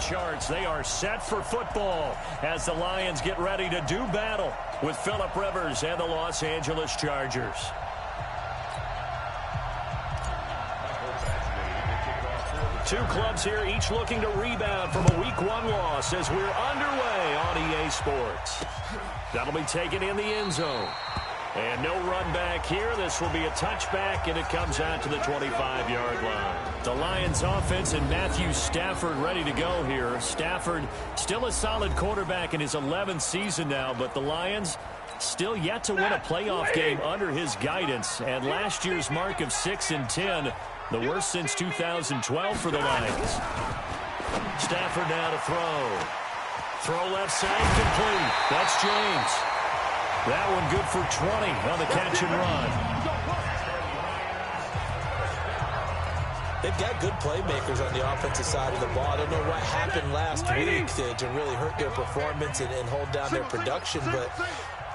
charts. They are set for football as the Lions get ready to do battle with Phillip Rivers and the Los Angeles Chargers. Two clubs here, each looking to rebound from a Week 1 loss as we're underway on EA Sports. That'll be taken in the end zone. And no run back here. This will be a touchback, and it comes out to the 25-yard line. The Lions offense and Matthew Stafford ready to go here. Stafford still a solid quarterback in his 11th season now, but the Lions still yet to win a playoff game under his guidance. And last year's mark of 6-10, the worst since 2012 for the Lions. Stafford now to throw. Throw left side, complete. That's James. That one good for 20 on the catch and run. They've got good playmakers on the offensive side of the ball. I don't know what happened last week to really hurt their performance and hold down their production, but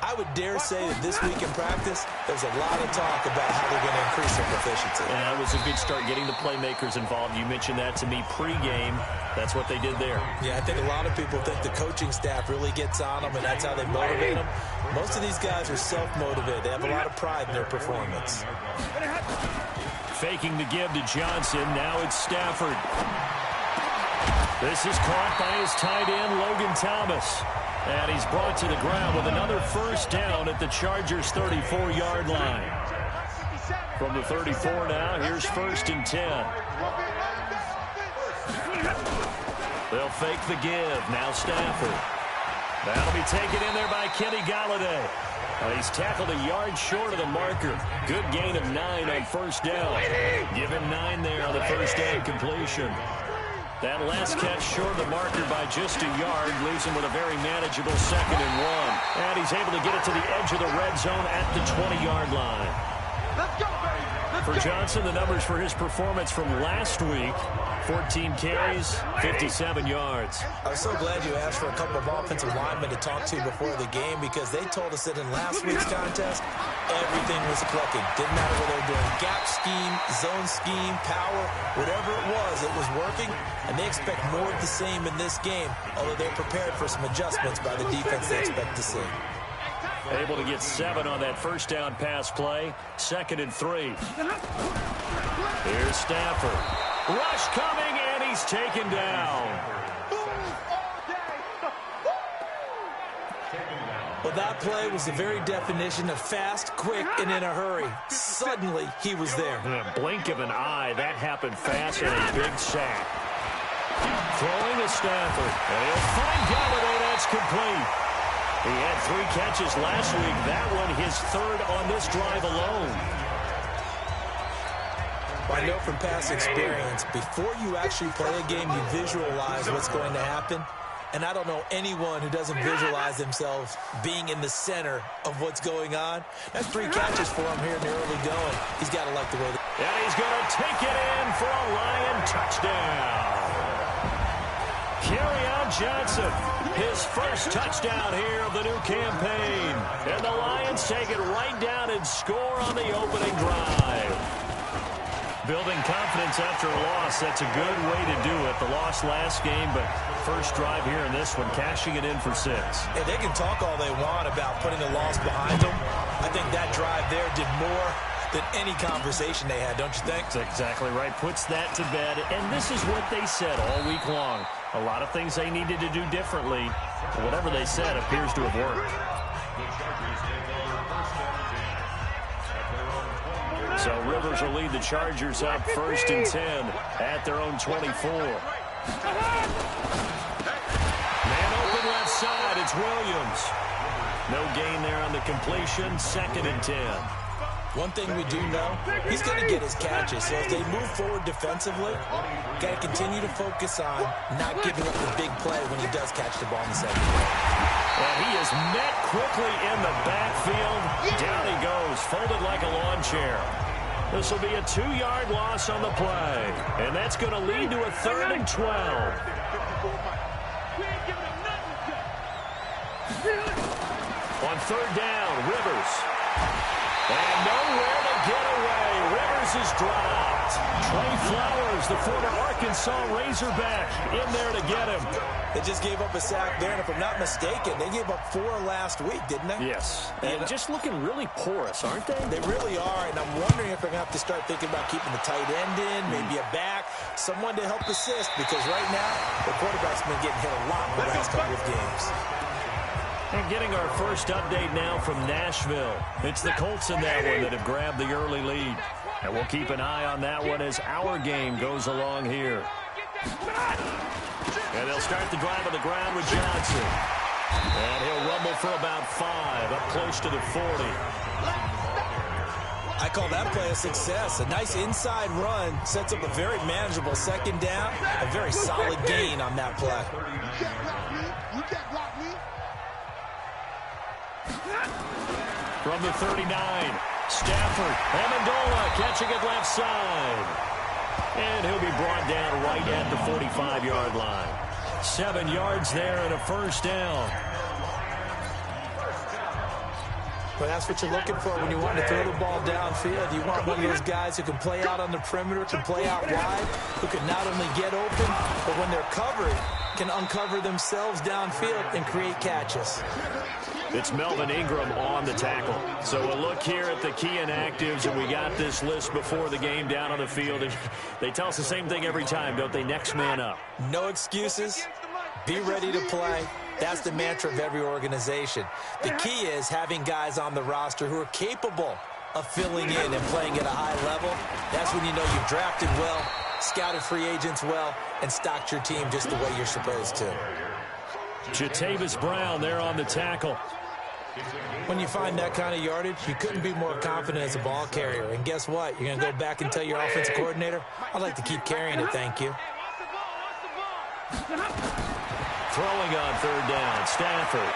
I would dare say that this week in practice, there's a lot of talk about how they're going to increase their proficiency. Yeah, that was a good start getting the playmakers involved. You mentioned that to me pregame. That's what they did there. Yeah, I think a lot of people think the coaching staff really gets on them, and that's how they motivate them. Most of these guys are self-motivated. They have a lot of pride in their performance. Faking the give to Johnson. Now it's Stafford. This is caught by his tight end, Logan Thomas. And he's brought to the ground with another first down at the Chargers' 34-yard line. From the 34 now, here's 1st and 10. They'll fake the give. Now Stafford. That'll be taken in there by Kenny Golladay. He's tackled a yard short of the marker. Good gain of 9 on first down. Give him 9 there on the first down completion. That last catch short of the marker by just a yard leaves him with a very manageable 2nd and 1. And he's able to get it to the edge of the red zone at the 20-yard line. For Johnson, the numbers for his performance from last week, 14 carries, 57 yards. I was so glad you asked for a couple of offensive linemen to talk to before the game, because they told us that in last week's contest, everything was clicking. Didn't matter what they were doing. Gap scheme, zone scheme, power, whatever it was working. And they expect more of the same in this game, although they're prepared for some adjustments by the defense they expect to see. Able to get 7 on that first down pass play. 2nd and 3. Here's Stafford. Rush coming, and he's taken down. Well, that play was the very definition of fast, quick, and in a hurry. Suddenly, he was there. In a blink of an eye, that happened fast, and a big sack. Throwing to Stafford. And he'll find Golladay. That's complete. He had 3 catches last week. That one his 3rd on this drive alone. Well, I know from past experience, before you actually play a game, you visualize what's going to happen. And I don't know anyone who doesn't visualize themselves being in the center of what's going on. That's 3 catches for him here in the early going. He's got to like the way and he's going to take it in for a Lion touchdown. Kerryon Johnson, his first touchdown here of the new campaign. And the Lions take it right down and score on the opening drive. Building confidence after a loss, that's a good way to do it. The loss last game, but first drive here in this one, cashing it in for 6. And they can talk all they want about putting a loss behind them. I think that drive there did more than any conversation they had, don't you think? That's exactly right. Puts that to bed. And this is what they said all week long. A lot of things they needed to do differently. Whatever they said appears to have worked. So Rivers will lead the Chargers up 1st and 10 at their own 24. Man open left side. It's Williams. No gain there on the completion. 2nd and 10. One thing we do know, he's going to get his catches. So if they move forward defensively, got to continue to focus on not giving up the big play when he does catch the ball in the second play. And he is met quickly in the backfield. Down he goes, folded like a lawn chair. This will be a 2-yard loss on the play. And that's going to lead to a 3rd and 12. On 3rd down, Rivers. And nowhere to get away. Rivers is dropped. Trey Flowers, the former Arkansas Razorback, in there to get him. They just gave up a sack there, and if I'm not mistaken, they gave up 4 last week, didn't they? Yes, and just looking really porous, aren't they? They really are, and I'm wondering if they're going to have to start thinking about keeping the tight end in, maybe a back, someone to help assist, because right now, the quarterback's been getting hit a lot in the last couple of games. And getting our first update now from Nashville. It's the Colts in that one that have grabbed the early lead. And we'll keep an eye on that one as our game goes along here. And they'll start the drive on the ground with Johnson. And he'll rumble for about 5, up close to the 40. I call that play a success. A nice inside run sets up a very manageable second down. A very solid gain on that play. From the 39, Stafford, Amendola catching it left side. And he'll be brought down right at the 45-yard line. 7 yards there and a first down. Well, that's what you're looking for when you want to throw the ball downfield. You want one of those guys who can play out on the perimeter, can play out wide, who can not only get open, but when they're covered, can uncover themselves downfield and create catches. It's Melvin Ingram on the tackle. So a look here at the key inactives, and we got this list before the game down on the field. And they tell us the same thing every time, don't they? Next man up. No excuses. Be ready to play. That's the mantra of every organization. The key is having guys on the roster who are capable of filling in and playing at a high level. That's when you know you've drafted well, scouted free agents well, and stocked your team just the way you're supposed to. Jatavis Brown there on the tackle. When you find that kind of yardage, you couldn't be more confident as a ball carrier. And guess what? You're going to go back and tell your offensive coordinator, I'd like to keep carrying it, thank you. Throwing on third down, Stafford.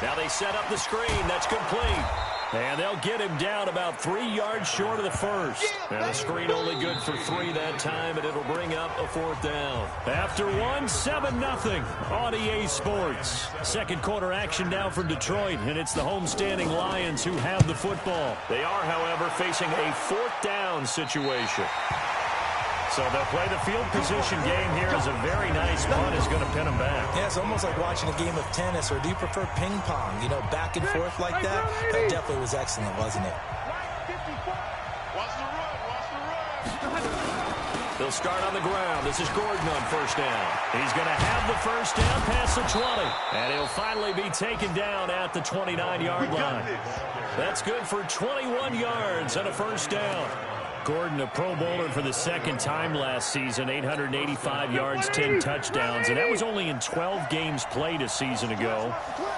Now they set up the screen. That's complete. And they'll get him down about 3 yards short of the first. And the screen only good for 3 that time, and it'll bring up a 4th down. After 1, 7-0 on EA Sports. Second quarter action now from Detroit, and it's the homestanding Lions who have the football. They are, however, facing a 4th down situation. So they'll play the field position game here as a very nice punt is going to pin them back. Yeah, it's almost like watching a game of tennis, or do you prefer ping pong? You know, back and forth like that? That definitely was excellent, wasn't it? They'll start on the ground. This is Gordon on first down. He's going to have the first down past the 20. And he'll finally be taken down at the 29-yard line. That's good for 21 yards and a first down. Gordon, a Pro Bowler for the second time last season, 885 yards, 10 touchdowns, and that was only in 12 games played a season ago.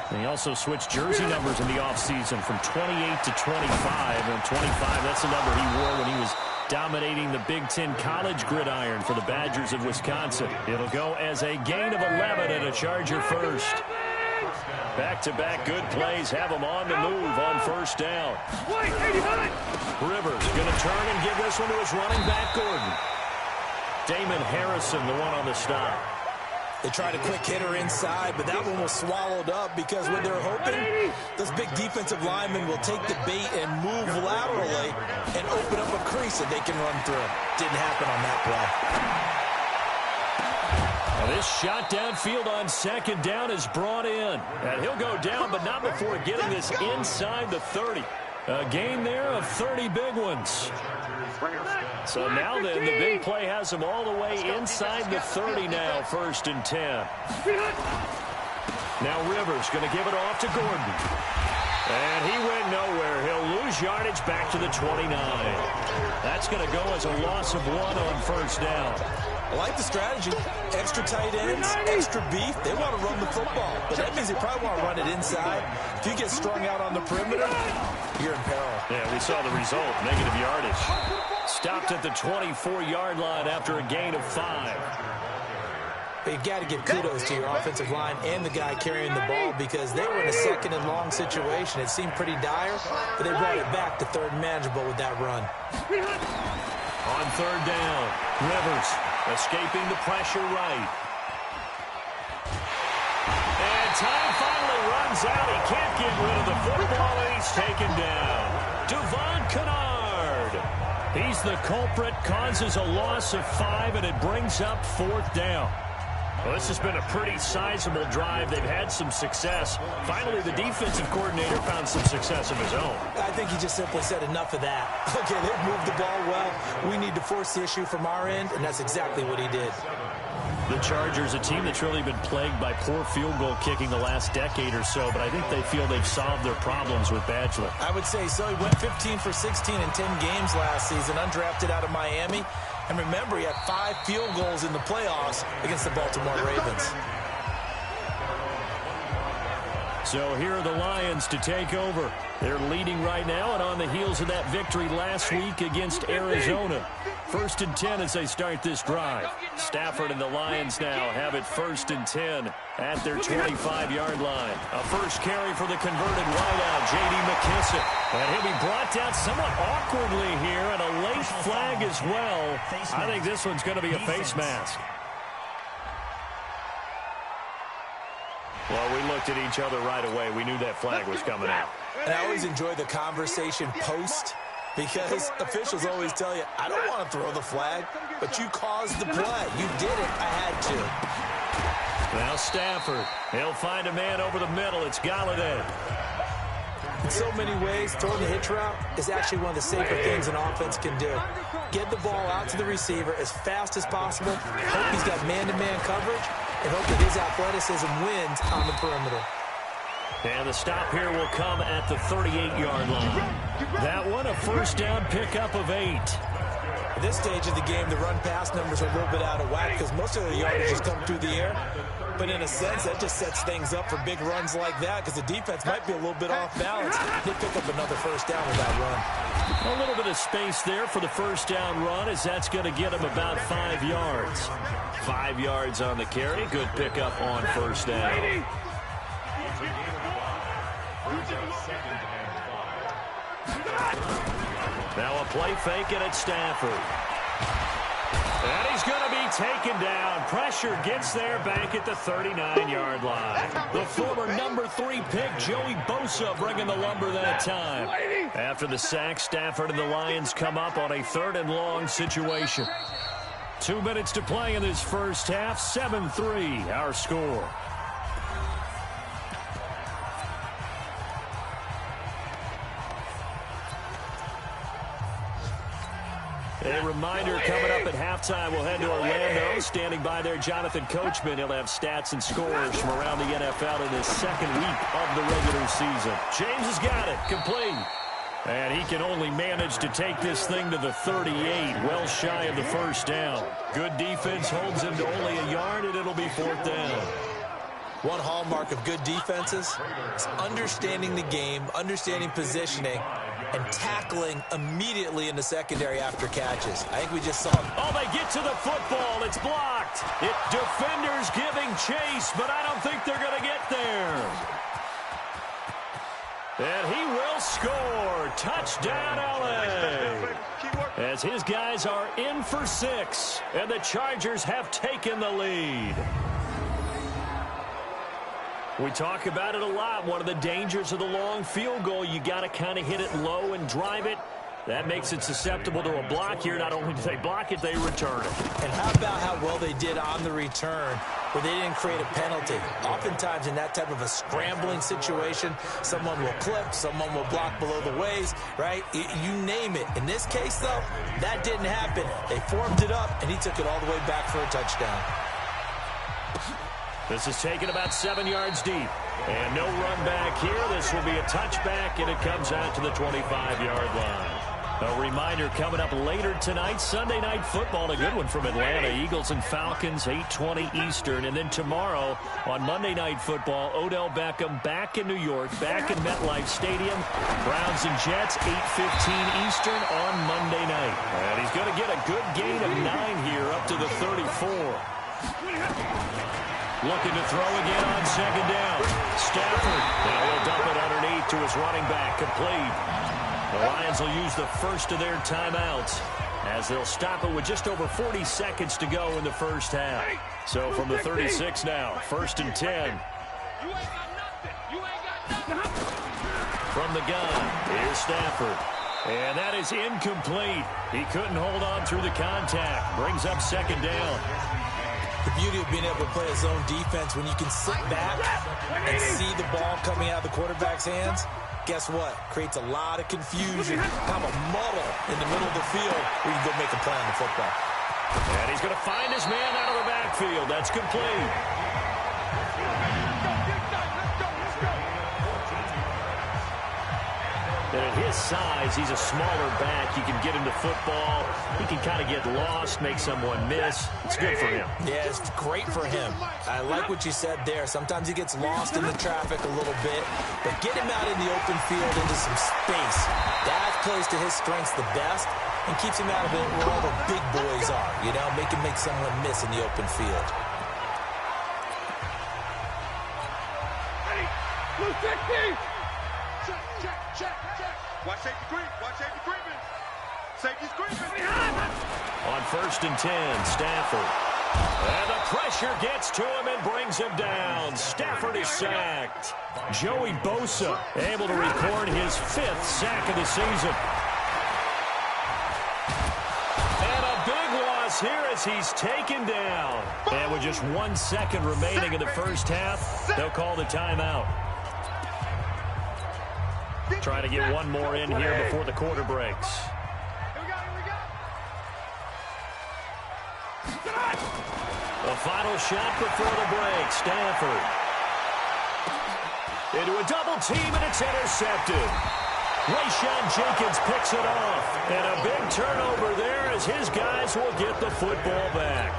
And he also switched jersey numbers in the offseason from 28 to 25, and 25, that's the number he wore when he was dominating the Big Ten college gridiron for the Badgers of Wisconsin. It'll go as a gain of 11 and a Charger first. Back-to-back good plays have him on the move on first down. Rivers going to turn and give this one to his running back, Gordon. Damon Harrison, the one on the stop. They tried a quick hitter inside, but that one was swallowed up because when they're hoping, those big defensive linemen will take the bait and move laterally and open up a crease that they can run through. Didn't happen on that play. This shot downfield on second down is brought in. And he'll go down, but not before getting this inside the 30. A gain there of 30 big ones. So now then, the big play has him all the way inside the 30 now, 1st and 10. Now Rivers going to give it off to Gordon. And he went nowhere. He'll lose yardage back to the 29. That's going to go as a loss of 1 on first down. I like the strategy. Extra tight ends, extra beef. They want to run the football, but that means they probably want to run it inside. If you get strung out on the perimeter, you're in peril. Yeah, we saw the result, negative yardage. Stopped at the 24-yard line after a gain of 5. But you've got to give kudos to your offensive line and the guy carrying the ball because they were in a 2nd and long situation. It seemed pretty dire, but they brought it back to 3rd and manageable with that run. On 3rd down, Rivers escaping the pressure right. And time finally runs out. He can't get rid of the football, and he's taken down. Devon Kennard. He's the culprit, causes a loss of 5, and it brings up 4th down. Well, this has been a pretty sizable drive. They've had some success. Finally, the defensive coordinator found some success of his own. I think he just simply said enough of that. Okay, they've moved the ball well. We need to force the issue from our end, and that's exactly what he did. The Chargers, a team that's really been plagued by poor field goal kicking the last decade or so, but I think they feel they've solved their problems with Badgley. I would say so. He went 15 for 16 in 10 games last season, undrafted out of Miami. And remember, he had 5 field goals in the playoffs against the Baltimore Ravens. So here are the Lions to take over. They're leading right now and on the heels of that victory last week against Arizona. 1st and 10 as they start this drive. Stafford and the Lions now have it 1st and 10 at their 25-yard line. A first carry for the converted wideout, J.D. McKissic. And he'll be brought down somewhat awkwardly here, and a late flag as well. I think this one's going to be a face mask. Well, we looked at each other right away. We knew that flag was coming out. And I always enjoy the conversation post, because officials always tell you, I don't want to throw the flag, but you caused the play. You did it. I had to. Now Stafford. He'll find a man over the middle. It's Galladay. In so many ways, throwing the hitch route is actually one of the safer things an offense can do. Get the ball out to the receiver as fast as possible, hope he's got man-to-man coverage, and hope that his athleticism wins on the perimeter. And the stop here will come at the 38-yard line. That one, a first down pickup of 8. At this stage of the game, the run-pass numbers are a little bit out of whack because most of the yardage has come through the air. But in a sense, that just sets things up for big runs like that because the defense might be a little bit off balance. They pick up another first down with that run. A little bit of space there for the first down run, as that's going to get him about 5 yards. 5 yards on the carry. Good pickup on first down. Now a play fake, and it's Stafford. And he's going to be taken down. Pressure gets there back at the 39-yard line. The former number 3 pick, Joey Bosa, bringing the lumber that time. After the sack, Stafford and the Lions come up on a 3rd and long situation. 2 minutes to play in this first half. 7-3, our score. A reminder, coming up at halftime, we'll head to Orlando. Standing by there, Jonathan Coachman. He'll have stats and scores from around the NFL in his 2nd week of the regular season. James has got it, complete. And he can only manage to take this thing to the 38, well shy of the first down. Good defense holds him to only a yard, and it'll be 4th down. One hallmark of good defenses is understanding the game, understanding positioning, and tackling immediately in the secondary after catches. I think we just saw it. Oh, they get to the football. It's blocked. Defenders giving chase, but I don't think they're going to get there. And he will score. Touchdown, LA. As his guys are in for 6, and the Chargers have taken the lead. We talk about it a lot. One of the dangers of the long field goal, you got to kind of hit it low and drive it. That makes it susceptible to a block here. Not only do they block it, they return it. And how about how well they did on the return where they didn't create a penalty? Oftentimes in that type of a scrambling situation, someone will clip, someone will block below the waist, right? You name it. In this case, though, that didn't happen. They formed it up, and he took it all the way back for a touchdown. This is taken about 7 yards deep. And no run back here. This will be a touchback, and it comes out to the 25-yard line. A reminder coming up later tonight, Sunday Night Football, a good one from Atlanta. Eagles and Falcons, 8:20 Eastern. And then tomorrow on Monday Night Football, Odell Beckham back in New York, back in MetLife Stadium. Browns and Jets, 8:15 Eastern on Monday night. And he's going to get a good gain of 9 here up to the 34. Looking to throw again on 2nd down. Stafford. Now he'll dump it underneath to his running back. Complete. The Lions will use the first of their timeouts as they'll stop it with just over 40 seconds to go in the first half. So from the 36 now, 1st and 10. From the gun, here's Stafford. And that is incomplete. He couldn't hold on through the contact. Brings up second down. The beauty of being able to play a zone defense when you can sit back and see the ball coming out of the quarterback's hands, guess what? Creates a lot of confusion, kind of a muddle in the middle of the field where you can go make a play on the football. And he's going to find his man out of the backfield. That's complete. And at his size, he's a smaller back. You can get into football. He can kind of get lost, make someone miss. It's good for him. Yeah, it's great for him. I like what you said there. Sometimes he gets lost in the traffic a little bit, but get him out in the open field into some space. That plays to his strengths the best and keeps him out of it where all the big boys are, you know, make him make someone miss in the open field. Ready, blue 60. Check. Watch safety creep. Watch safety creeping. Safety's creeping. On 1st and 10, Stafford. And the pressure gets to him and brings him down. Stafford is sacked. Joey Bosa able to record his 5th sack of the season. And a big loss here as he's taken down. And with just 1 second remaining in the first half, they'll call the timeout. Trying to get one more in here before the quarter breaks. The final shot before the break. Stafford. Into a double team, and it's intercepted. Rayshawn Jenkins picks it off. And a big turnover there as his guys will get the football back.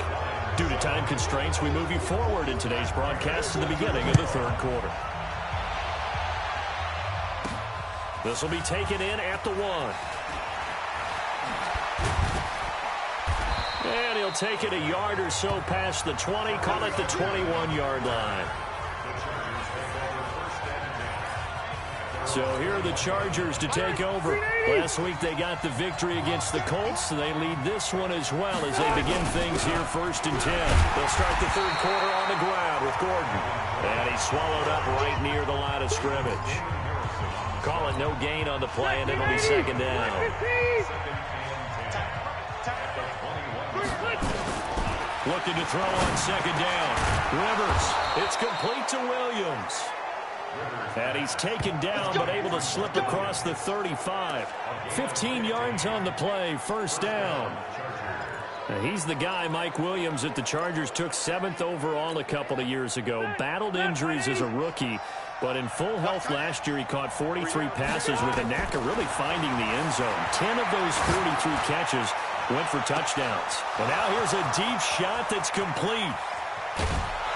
Due to time constraints, we move you forward in today's broadcast to the beginning of the 3rd quarter. This will be taken in at the 1. And he'll take it a yard or so past the 20, call it the 21-yard line. So here are the Chargers to take over. Last week they got the victory against the Colts. They lead this one as well as they begin things here 1st and 10. They'll start the 3rd quarter on the ground with Gordon. And he's swallowed up right near the line of scrimmage. Call it no gain on the play, and it'll be 2nd down. Looking to throw on 2nd down. Rivers, it's complete to Williams. And he's taken down, but able to slip across the 35. 15 yards on the play, 1st down. Now he's the guy, Mike Williams, that the Chargers took 7th overall a couple of years ago. Battled injuries as a rookie. But in full health last year, he caught 43 passes with a knack of really finding the end zone. 10 of those 43 catches went for touchdowns. And now here's a deep shot that's complete.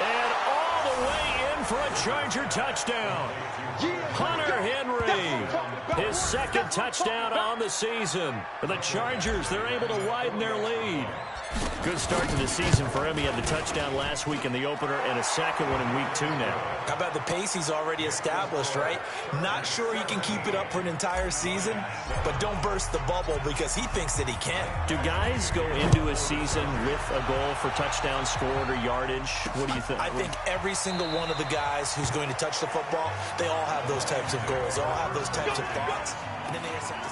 And all the way in for a Charger touchdown. Hunter Henry, his 2nd touchdown on the season. For the Chargers, they're able to widen their lead. Good start to the season for him. He had the touchdown last week in the opener and a 2nd one in week 2 now. How about the pace he's already established, right? Not sure he can keep it up for an entire season, but don't burst the bubble because he thinks that he can. Do guys go into a season with a goal for touchdown scored or yardage? What do you think? I think every single one of the guys who's going to touch the football, they all have those types of goals. They all have those types of thoughts. And then they have something.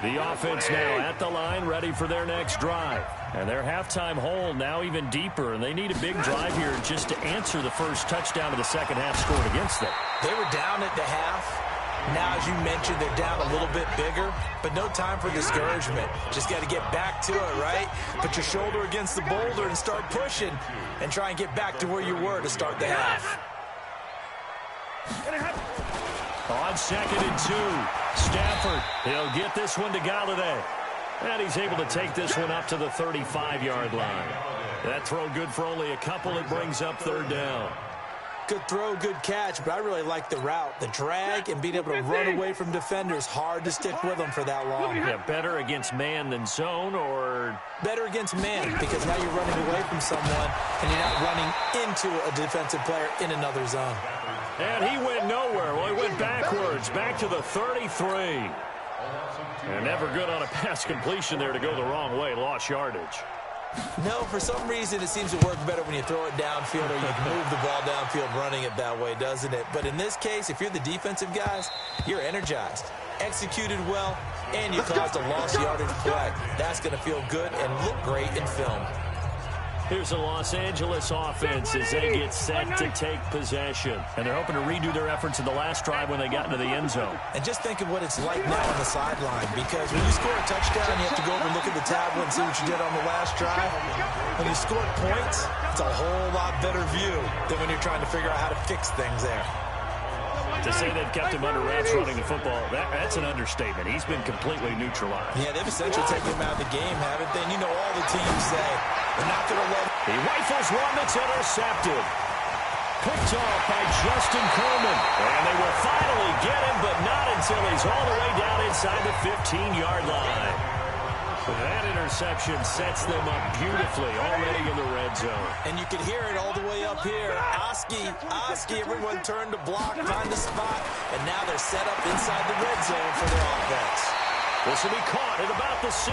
The offense now at the line, ready for their next drive. And their halftime hole now even deeper, and they need a big drive here just to answer the first touchdown of the 2nd half scored against them. They were down at the half. Now, as you mentioned, they're down a little bit bigger, but no time for discouragement. Just got to get back to it, right? Put your shoulder against the boulder and start pushing and try and get back to where you were to start the half. On 2nd and 2, Stafford, he'll get this one to Galladay. And he's able to take this one up to the 35-yard line. That throw good for only a couple. It brings up 3rd down. Good throw, good catch, but I really like the route. The drag and being able to run away from defenders. Hard to stick with them for that long. Yeah, better against man than zone, or? Better against man, because now you're running away from someone and you're not running into a defensive player in another zone. And he went nowhere. Well, he went backwards, back to the 33. And never good on a pass completion there to go the wrong way. Lost yardage. No, for some reason it seems to work better when you throw it downfield or you can move the ball downfield running it that way, doesn't it? But in this case, if you're the defensive guys, you're energized. executed well, and you caused a lost yardage play. That's going to feel good and look great in film. Here's the Los Angeles offense as they get set to take possession. And they're hoping to redo their efforts in the last drive when they got into the end zone. And just think of what it's like now on the sideline, because when you score a touchdown, you have to go over and look at the tablet and see what you did on the last drive. When you score points, it's a whole lot better view than when you're trying to figure out how to fix things there. To say they've kept him under wraps running the football, that's an understatement. He's been completely neutralized. Yeah, they've essentially taken him out of the game, haven't they? And you know all the teams say, they're not going to love him. He rifles one that's intercepted. Picked off by Justin Coleman. And they will finally get him, but not until he's all the way down inside the 15-yard line. That interception sets them up beautifully already in the red zone. And you can hear it all the way up here. Oski, everyone turned to block, find a spot, and now they're set up inside the red zone for their offense. This will be caught at about the 6.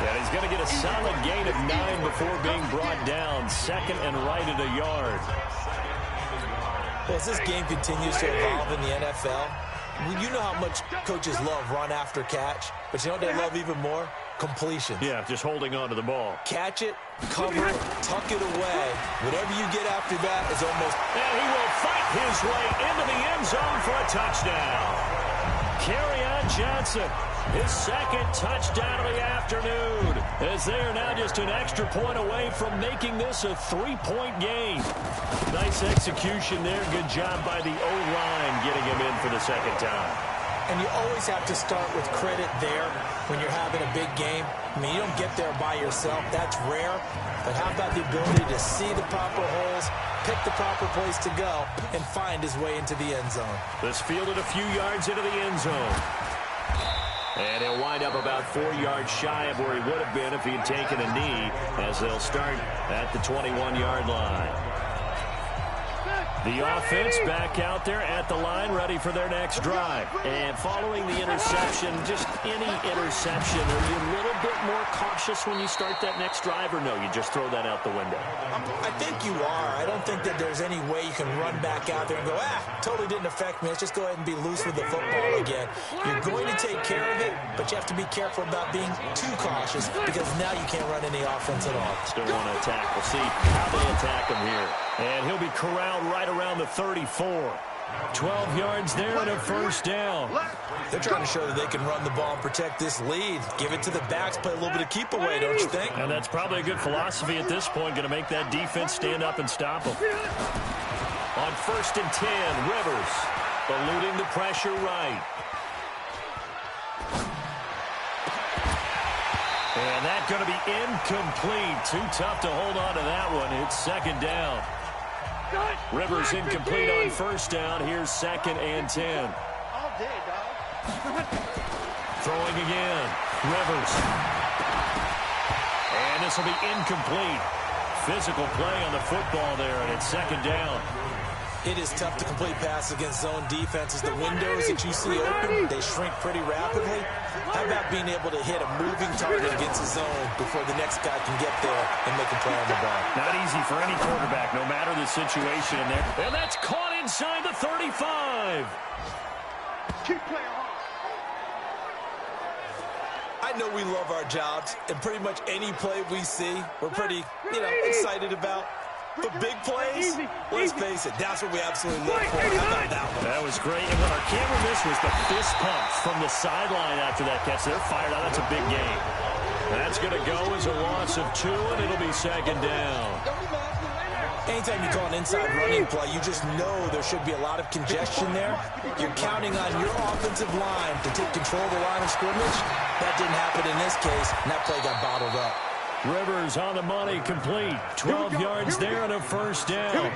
And he's going to get a solid gain of 9 before being brought down. Second and right at a yard. Well, as this game continues to evolve in the NFL, you know how much coaches love run after catch, but you know what they love even more? Completions. Yeah, just holding on to the ball. Catch it, cover it, tuck it away. Whatever you get after that is almost... And he will fight his way into the end zone for a touchdown. Kerryon Johnson, his second touchdown of the afternoon, as they are now just an extra point away from making this a 3-point game. Nice execution there. Good job by the O-line getting him in for the second time. And you always have to start with credit there when you're having a big game. I mean, you don't get there by yourself. That's rare. But how about the ability to see the proper holes, pick the proper place to go, and find his way into the end zone? This fielded a few yards into the end zone. And he'll wind up about 4 yards shy of where he would have been if he had taken a knee, as they'll start at the 21-yard line. The offense back out there at the line, ready for their next drive. And following the interception, just any interception, are you a little bit more cautious when you start that next drive, or no, you just throw that out the window? I think you are. I don't think that there's any way you can run back out there and go, totally didn't affect me. Let's just go ahead and be loose with the football again. You're going to take care of it, but you have to be careful about being too cautious, because now you can't run any offense at all. Still want to attack. We'll see how they attack him here. And he'll be corralled right around the 34. 12 yards there and a first down. They're trying to show that they can run the ball and protect this lead. Give it to the backs, play a little bit of keep away, don't you think? And that's probably a good philosophy at this point, going to make that defense stand up and stop them. On 1st and 10, Rivers eluding the pressure right. And that's going to be incomplete. Too tough to hold on to that one. It's second down. Rivers incomplete on first down. Here's 2nd and 10. All day, dog. Throwing again. Rivers. And this will be incomplete. Physical play on the football there, and it's 2nd down. It is tough to complete passes against zone defenses. The windows that you see open, they shrink pretty rapidly. How about being able to hit a moving target against the zone before the next guy can get there and make a play on the ball? Not easy for any quarterback, no matter the situation in there. And that's caught inside the 35. Keep playing hard. I know we love our jobs, and pretty much any play we see, we're pretty, excited about. But big plays, let's face it, that's what we absolutely look for. How about that one? That was great. And what our camera missed was the fist pump from the sideline after that catch. They're fired out. That's a big game. That's going to go as a loss of 2, and it'll be 2nd down. Anytime you call an inside running play, you just know there should be a lot of congestion there. You're counting on your offensive line to take control of the line of scrimmage. That didn't happen in this case, and that play got bottled up. Rivers on the money, complete. 12 yards there and a first down.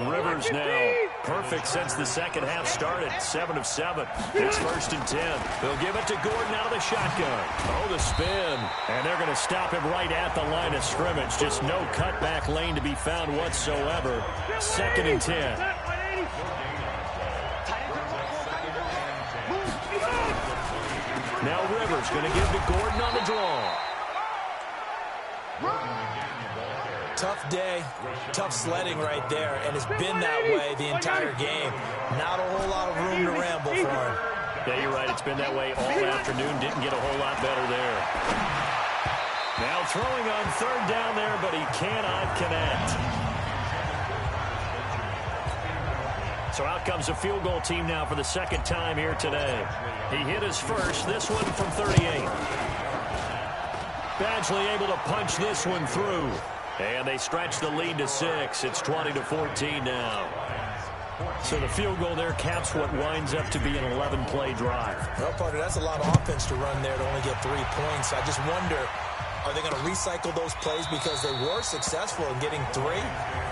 Rivers now perfect since the second half started. 7 of 7. It's 1st and 10. They'll give it to Gordon out of the shotgun. Oh, the spin. And they're going to stop him right at the line of scrimmage. Just no cutback lane to be found whatsoever. 2nd and 10. Now Rivers going to give to Gordon on the draw. tough day, tough sledding right there, and it's been that way the entire game. Not a whole lot of room to ramble for him. Yeah, you're right. It's been that way all afternoon. Didn't get a whole lot better there. Now throwing on third down there, but he cannot connect. So out comes a field goal team now for the second time here today. He hit his first, this one from 38. Badgley able to punch this one through. And they stretch the lead to 6. It's 20-14 now. So the field goal there caps what winds up to be an 11-play drive. Well, partner, that's a lot of offense to run there to only get 3 points. I just wonder, are they going to recycle those plays because they were successful in getting 3?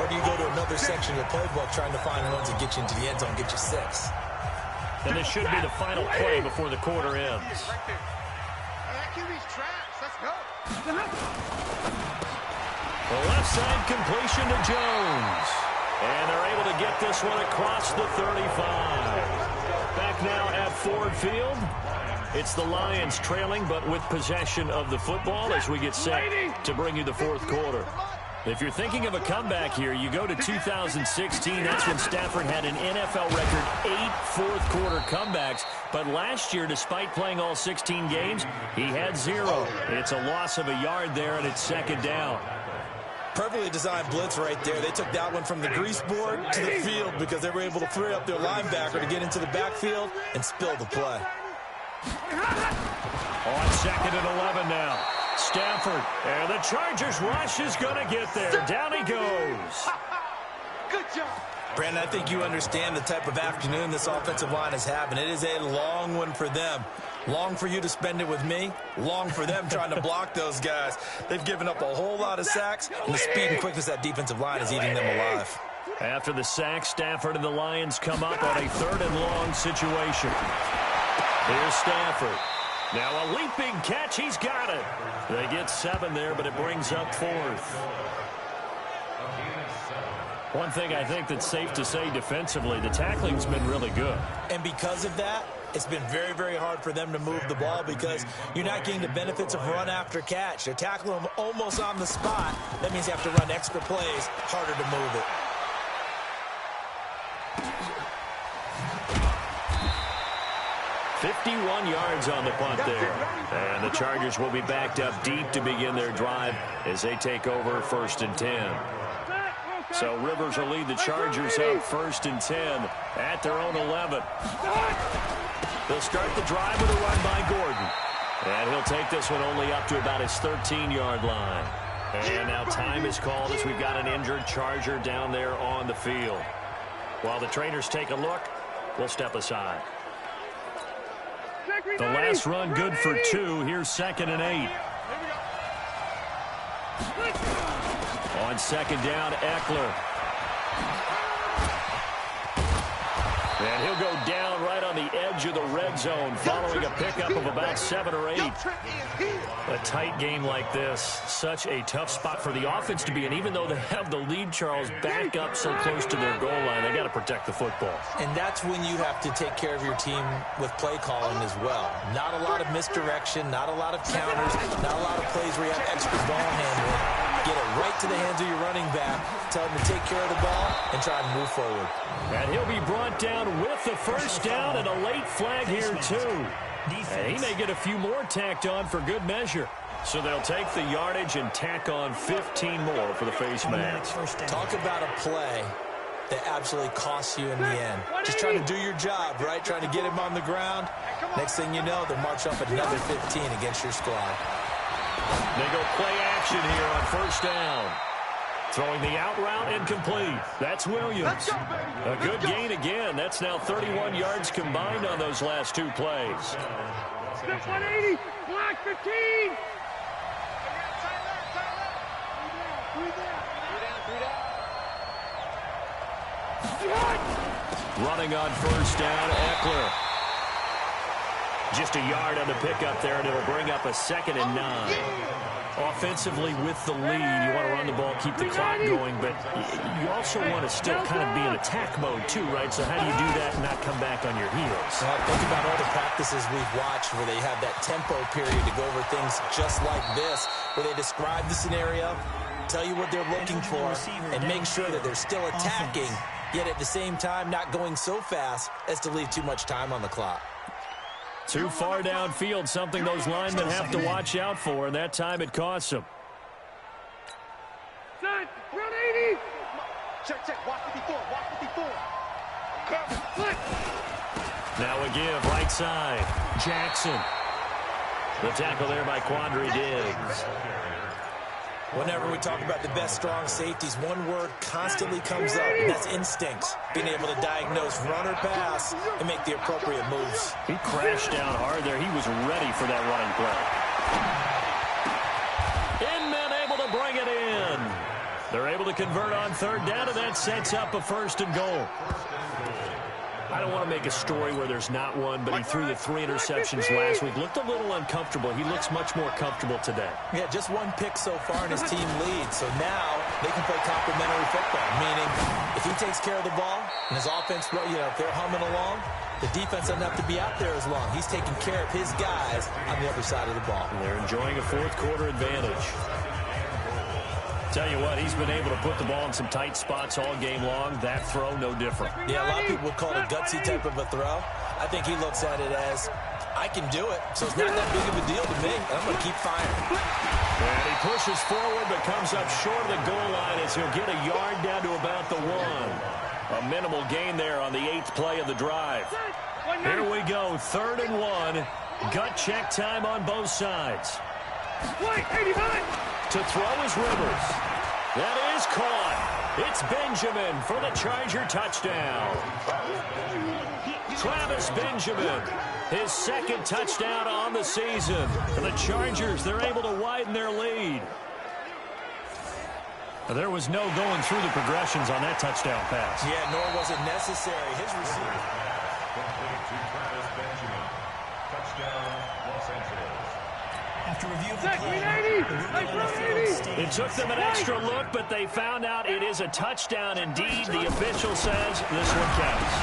Or do you go to another section of the playbook trying to find ones that get you into the end zone, get you 6? And this should be the final play before the quarter ends. The left side completion to Jones. And they're able to get this one across the 35. Back now at Ford Field. It's the Lions trailing, but with possession of the football as we get set to bring you the fourth quarter. If you're thinking of a comeback here, you go to 2016. That's when Stafford had an NFL record 8 fourth-quarter comebacks. But last year, despite playing all 16 games, he had 0. It's a loss of a yard there, and it's second down. Perfectly designed blitz right there. They took that one from the grease board to the field because they were able to free up their linebacker to get into the backfield and spill the play. On second and 11 now. Stafford, and the Chargers rush is going to get there. Down he goes. Good job. Brandon, I think you understand the type of afternoon this offensive line is having. It is a long one for them. Long for you to spend it with me. Long for them trying to block those guys. They've given up a whole lot of sacks, and the speed and quickness of that defensive line is eating them alive. After the sack, Stafford and the Lions come up on a third and long situation. Here's Stafford. Now a leaping catch. He's got it. They get 7 there, but it brings up 4th. One thing I think that's safe to say defensively, the tackling's been really good. And because of that, it's been very, very hard for them to move the ball because you're not getting the benefits of run after catch. They're tackling them almost on the spot. That means you have to run extra plays, harder to move it. 51 yards on the punt there. And the Chargers will be backed up deep to begin their drive as they take over 1st and 10. So Rivers will lead the Chargers up 1st and 10 at their own 11. They'll start the drive with a run by Gordon. And he'll take this one only up to about his 13-yard line. And now time is called as we've got an injured Charger down there on the field. While the trainers take a look, we'll step aside. The last run good for 2. Here's 2nd and 8. On second down, Eckler. And he'll go down right on the edge of the red zone following a pickup of about 7 or 8. A tight game like this, such a tough spot for the offense to be in. Even though they have the lead, Charles, back up so close to their goal line, they got to protect the football. And that's when you have to take care of your team with play calling as well. Not a lot of misdirection, not a lot of counters, not a lot of plays where you have extra ball handling. Get it right to the hands of your running back, tell him to take care of the ball, and try to move forward. And he'll be brought down with the first down and a late flag here, too. And he may get a few more tacked on for good measure. So they'll take the yardage and tack on 15 more for the face mask. Talk about a play that absolutely costs you in the end. Just trying to do your job, right? Trying to get him on the ground. Next thing you know, they'll march up at another 15 against your squad. They go play action here on first down. Throwing the out route incomplete. That's Williams. A good gain again. That's now 31 yards combined on those last 2 plays. Step 180, block 15. Running on first down, Eckler. Just a yard on the pickup there, and it'll bring up a 2nd and 9. Offensively with the lead, you want to run the ball, keep the clock going, but you also want to still kind of be in attack mode too, right? So how do you do that and not come back on your heels? Think about all the practices we've watched where they have that tempo period to go over things just like this, where they describe the scenario, tell you what they're looking for, and make sure that they're still attacking, yet at the same time not going so fast as to leave too much time on the clock. Too far downfield, something those linemen have to watch out for, and that time it costs them. Set, run 80. Check, walk 54, walk 54. Come, flip. Now a give, right side. Jackson. The tackle there by Quandre Diggs. Whenever we talk about the best strong safeties, one word constantly comes up, and that's instincts. Being able to diagnose run or pass and make the appropriate moves. He crashed down hard there. He was ready for that running play. Inman able to bring it in. They're able to convert on third down, and that sets up a first and goal. I don't want to make a story where there's not one, but he threw the 3 interceptions last week. Looked a little uncomfortable. He looks much more comfortable today. Yeah, just one pick so far and his team leads. So now they can play complementary football, meaning if he takes care of the ball and his offense, if they're humming along, the defense doesn't have to be out there as long. He's taking care of his guys on the other side of the ball. And they're enjoying a fourth quarter advantage. Tell you what, he's been able to put the ball in some tight spots all game long. That throw, no different. Yeah, a lot of people would call it a gutsy type of a throw. I think he looks at it as, I can do it, so it's not that big of a deal to me. I'm going to keep firing. And he pushes forward but comes up short of the goal line as he'll get a yard down to about the 1. A minimal gain there on the 8th play of the drive. Here we go, 3rd and 1. Gut check time on both sides. White, 85. To throw is Rivers. That is caught. It's Benjamin for the Charger touchdown. Travis Benjamin, his 2nd touchdown on the season. For the Chargers, they're able to widen their lead. There was no going through the progressions on that touchdown pass. Yeah, nor was it necessary. His receiver. After review of the play, it took them an extra look, but they found out it is a touchdown indeed. The official says this one counts.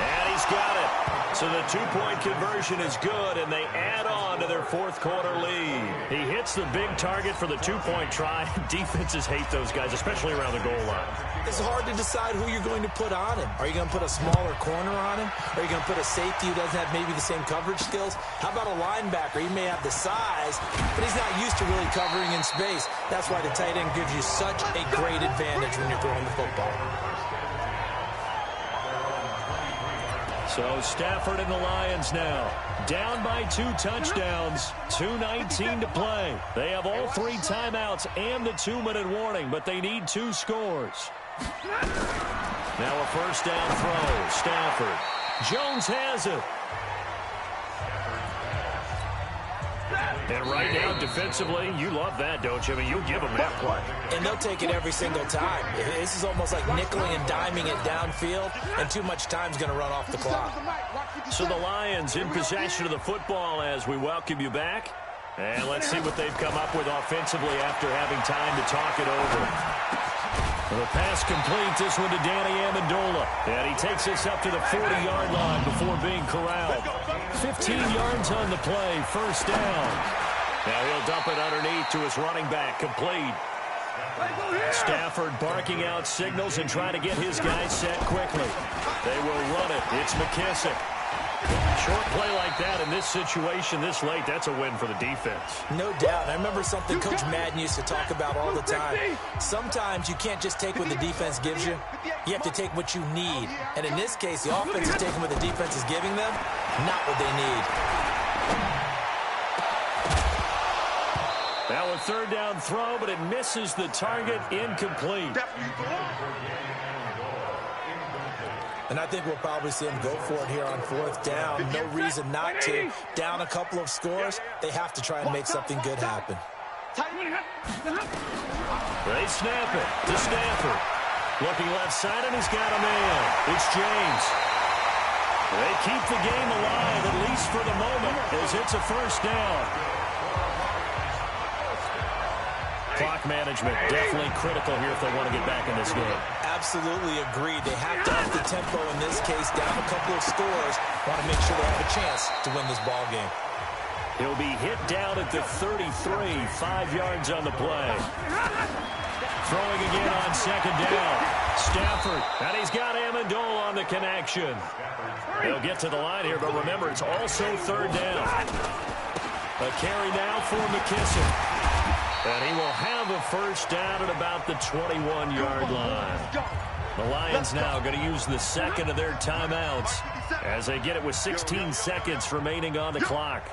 And he's got it. So the 2-point conversion is good, and they add on to their 4th quarter lead. He hits the big target for the 2-point try. Defenses hate those guys, especially around the goal line. It's hard to decide who you're going to put on him. Are you going to put a smaller corner on him? Are you going to put a safety who doesn't have maybe the same coverage skills? How about a linebacker? He may have the size, but he's not used to really covering in space. That's why the tight end gives you such a great advantage when you're throwing the football. So Stafford and the Lions now down by 2 touchdowns, 2:19 to play. They have all 3 timeouts and the 2-minute warning, but they need 2 scores. Now a first down throw. Stafford. Jones has it. And right now, defensively, you love that, don't you? I mean, you'll give them that play. And they'll take it every single time. This is almost like nickeling and diming it downfield, and too much time's going to run off the clock. So the Lions in possession of the football as we welcome you back. And let's see what they've come up with offensively after having time to talk it over. The pass complete, this one to Danny Amendola. And he takes us up to the 40-yard line before being corralled. 15 yards on the play, first down. Now he'll dump it underneath to his running back, complete. Stafford barking out signals and trying to get his guys set quickly. They will run it. It's McKissick. Short play like that in this situation this late, that's a win for the defense. No doubt. I remember something Coach Madden used to talk about all the time. Sometimes you can't just take what the defense gives you. You have to take what you need. And in this case, the offense is taking what the defense is giving them, not what they need. Now a third down throw, but it misses the target, incomplete. And I think we'll probably see them go for it here on 4th down. No reason not to. Down a couple of scores, they have to try and make something good happen. They snap it to Stafford. Looking left side, and he's got a man. It's James. They keep the game alive, at least for the moment, as it's a first down. Clock management definitely critical here if they want to get back in this game. Absolutely agreed. They have to up the tempo in this case, down a couple of scores. Want to make sure they have a chance to win this ball game. He'll be hit down at the 33, 5 yards on the play. Throwing again on second down. Stafford, and he's got Amendola on the connection. They'll get to the line here, but remember, it's also third down. A carry now for McKissick. And he will have a first down at about the 21-yard line. The Lions now going to use the second of their timeouts as they get it with 16 seconds remaining on the clock.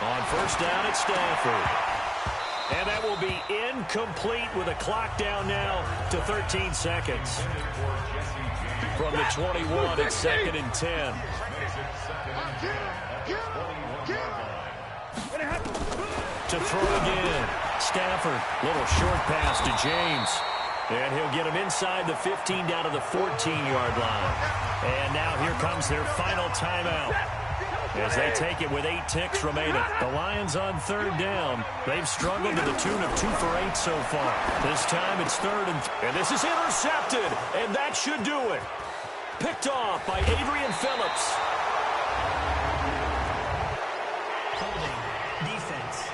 On first down, it's Stafford. And that will be incomplete with a clock down now to 13 seconds. From the 21, it's second and 10. To throw again. Stafford, little short pass to James. And he'll get him inside the 15 down to the 14-yard line. And now here comes their final timeout as they take it with 8 ticks remaining. The Lions on third down. They've struggled to the tune of 2 for 8 so far. This time it's third and this is intercepted, and that should do it. Picked off by Adrian Phillips. Holding. Defense.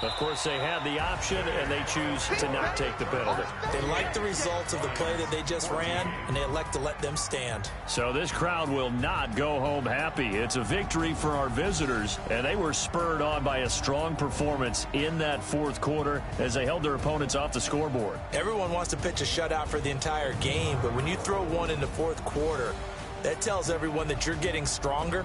Of course, they had the option, and they choose to not take the penalty. They like the results of the play that they just ran, and they elect to let them stand. So this crowd will not go home happy. It's a victory for our visitors, and they were spurred on by a strong performance in that fourth quarter as they held their opponents off the scoreboard. Everyone wants to pitch a shutout for the entire game, but when you throw one in the fourth quarter, that tells everyone that you're getting stronger